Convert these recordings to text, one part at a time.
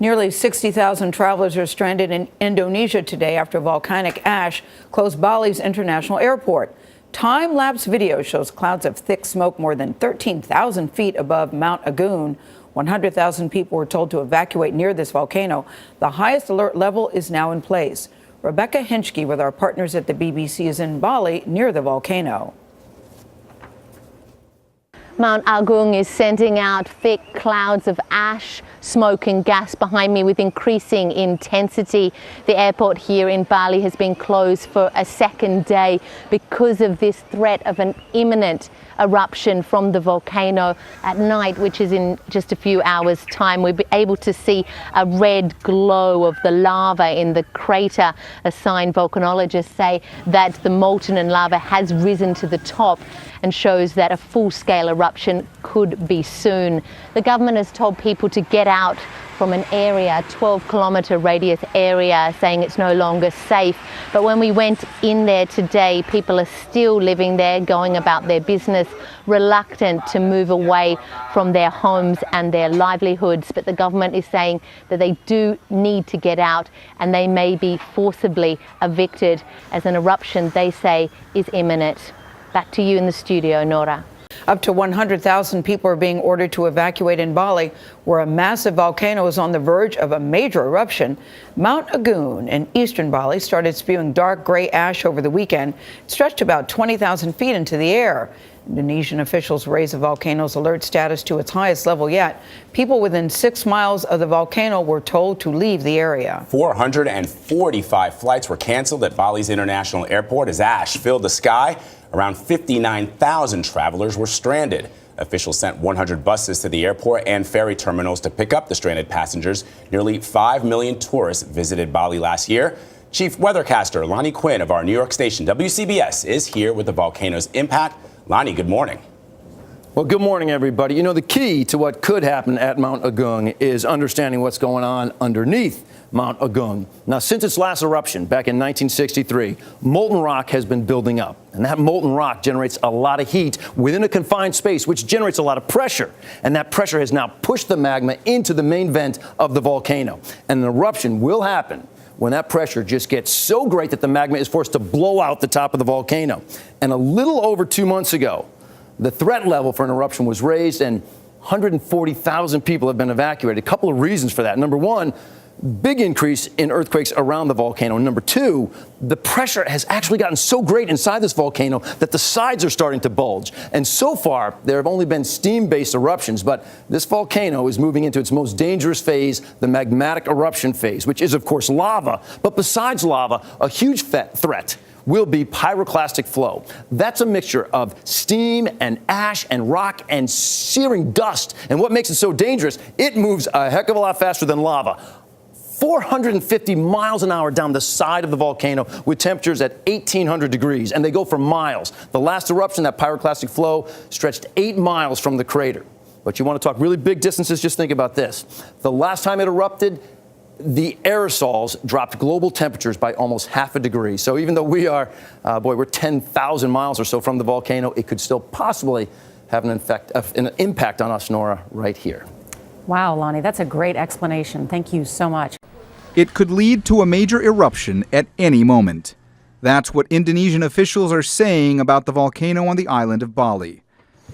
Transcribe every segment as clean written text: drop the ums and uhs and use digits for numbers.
Nearly 60,000 travelers are stranded in Indonesia today after volcanic ash closed Bali's international airport. Time-lapse video shows clouds of thick smoke more than 13,000 feet above Mount Agung. 100,000 people were told to evacuate near this volcano. The highest alert level is now in place. Rebecca Hinchke with our partners at the BBC is in Bali near the volcano. Mount Agung is sending out thick clouds of ash, smoke and gas behind me with increasing intensity. The airport here in Bali has been closed for a second day because of this threat of an imminent eruption from the volcano at night, which is in just a few hours' time. We'll be able to see a red glow of the lava in the crater. A sign volcanologists say that the molten lava has risen to the top and shows that a full-scale eruption could be soon. The government has told people to get out from an area, 12-kilometre radius area, saying it's no longer safe. But when we went in there today, people are still living there, going about their business, reluctant to move away from their homes and their livelihoods. But the government is saying that they do need to get out and they may be forcibly evicted as an eruption, they say, is imminent. Back to you in the studio, Nora. Up to 100,000 people are being ordered to evacuate in Bali, where a massive volcano is on the verge of a major eruption. Mount Agung in eastern Bali started spewing dark gray ash over the weekend. It stretched about 20,000 feet into the air. Indonesian officials raised the volcano's alert status to its highest level yet. People within 6 miles of the volcano were told to leave the area. 445 flights were canceled at Bali's international airport as ash filled the sky. Around 59,000 travelers were stranded. Officials sent 100 buses to the airport and ferry terminals to pick up the stranded passengers. Nearly 5 million tourists visited Bali last year. Chief weathercaster Lonnie Quinn of our New York station WCBS is here with the volcano's impact. Lonnie, good morning. Well, good morning, everybody. You know, the key to what could happen at Mount Agung is understanding what's going on underneath Mount Agung. Now, since its last eruption back in 1963, molten rock has been building up. And that molten rock generates a lot of heat within a confined space, which generates a lot of pressure. And that pressure has now pushed the magma into the main vent of the volcano. And an eruption will happen when that pressure just gets so great that the magma is forced to blow out the top of the volcano. And a little over 2 months ago, the threat level for an eruption was raised and 140,000 people have been evacuated. A couple of reasons for that. Number one, big increase in earthquakes around the volcano. Number two, the pressure has actually gotten so great inside this volcano that the sides are starting to bulge. And so far, there have only been steam-based eruptions, but this volcano is moving into its most dangerous phase, the magmatic eruption phase, which is, of course, lava. But besides lava, a huge threat will be pyroclastic flow. That's a mixture of steam and ash and rock and searing dust. And what makes it so dangerous, it moves a heck of a lot faster than lava. 450 miles an hour down the side of the volcano with temperatures at 1,800 degrees, and they go for miles. The last eruption, that pyroclastic flow, stretched 8 miles from the crater. But you want to talk really big distances, just think about this. The last time it erupted, the aerosols dropped global temperatures by almost half a degree. So even though we are, we're 10,000 miles or so from the volcano, it could still possibly have an impact on us, Nora, right here. Wow, Lonnie, that's a great explanation. Thank you so much. It could lead to a major eruption at any moment. That's what Indonesian officials are saying about the volcano on the island of Bali.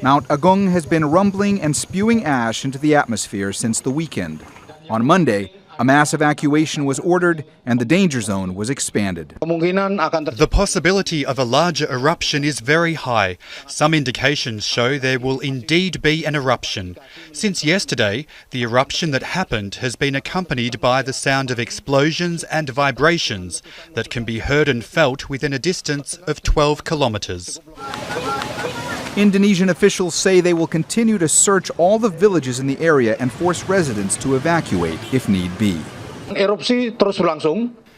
Mount Agung has been rumbling and spewing ash into the atmosphere since the weekend. On Monday, a mass evacuation was ordered and the danger zone was expanded. The possibility of a larger eruption is very high. Some indications show there will indeed be an eruption. Since yesterday, the eruption that happened has been accompanied by the sound of explosions and vibrations that can be heard and felt within a distance of 12 kilometers. Indonesian officials say they will continue to search all the villages in the area and force residents to evacuate if need be.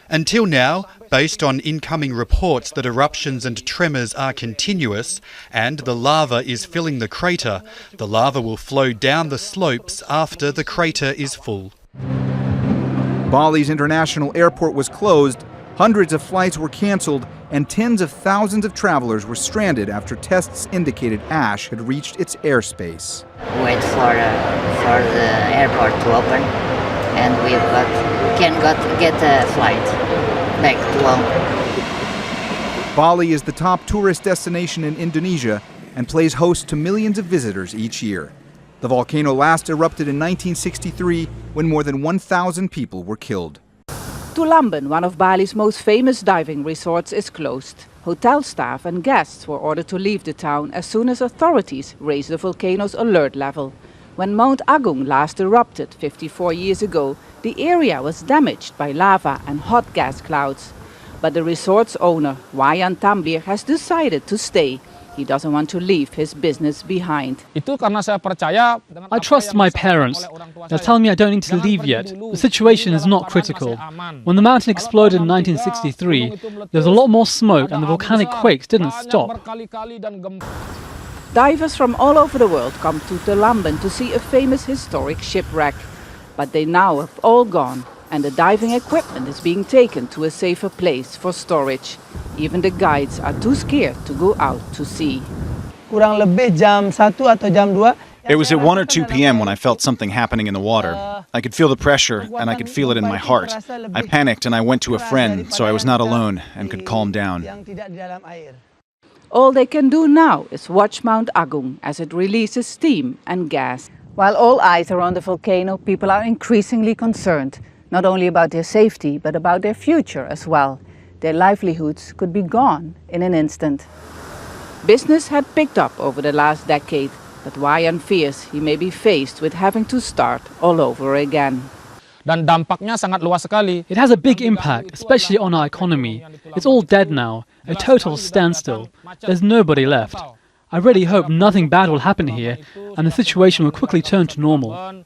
Until now, based on incoming reports that eruptions and tremors are continuous and the lava is filling the crater, the lava will flow down the slopes after the crater is full. Bali's international airport was closed, hundreds of flights were canceled, and tens of thousands of travelers were stranded after tests indicated ash had reached its airspace. Wait for the airport to open. and we get a flight back to home. Bali is the top tourist destination in Indonesia and plays host to millions of visitors each year. The volcano last erupted in 1963 when more than 1,000 people were killed. Tulamben, one of Bali's most famous diving resorts, is closed. Hotel staff and guests were ordered to leave the town as soon as authorities raised the volcano's alert level. When Mount Agung last erupted 54 years ago, the area was damaged by lava and hot gas clouds. But the resort's owner, Wayan Tambir, has decided to stay. He doesn't want to leave his business behind. I trust my parents. They'll tell me I don't need to leave yet. The situation is not critical. When the mountain exploded in 1963, there was a lot more smoke and the volcanic quakes didn't stop. Divers from all over the world come to Tulamben to see a famous historic shipwreck. But they now have all gone, and the diving equipment is being taken to a safer place for storage. Even the guides are too scared to go out to sea. It was at 1 or 2 p.m. when I felt something happening in the water. I could feel the pressure and I could feel it in my heart. I panicked and I went to a friend, so I was not alone and could calm down. All they can do now is watch Mount Agung as it releases steam and gas. While all eyes are on the volcano, people are increasingly concerned, not only about their safety, but about their future as well. Their livelihoods could be gone in an instant. Business had picked up over the last decade, but Wayan fears he may be faced with having to start all over again. It has a big impact, especially on our economy. It's all dead now, a total standstill. There's nobody left. I really hope nothing bad will happen here and the situation will quickly turn to normal.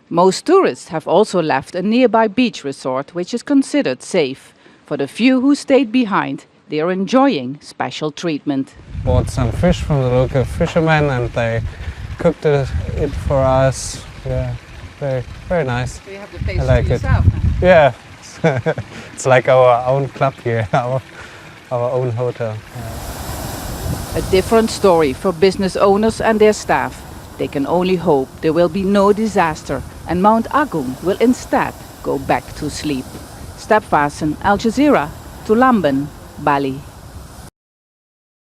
Most tourists have also left a nearby beach resort which is considered safe. For the few who stayed behind, they are enjoying special treatment. Bought some fish from the local fishermen and they cooked it for us. Yeah, very nice. So you have the place I like for yourself? Yeah, it's like our own club here, our own hotel. A different story for business owners and their staff. They can only hope there will be no disaster and Mount Agung will instead go back to sleep. Step Vassen, Al Jazeera, Tulamben, Bali.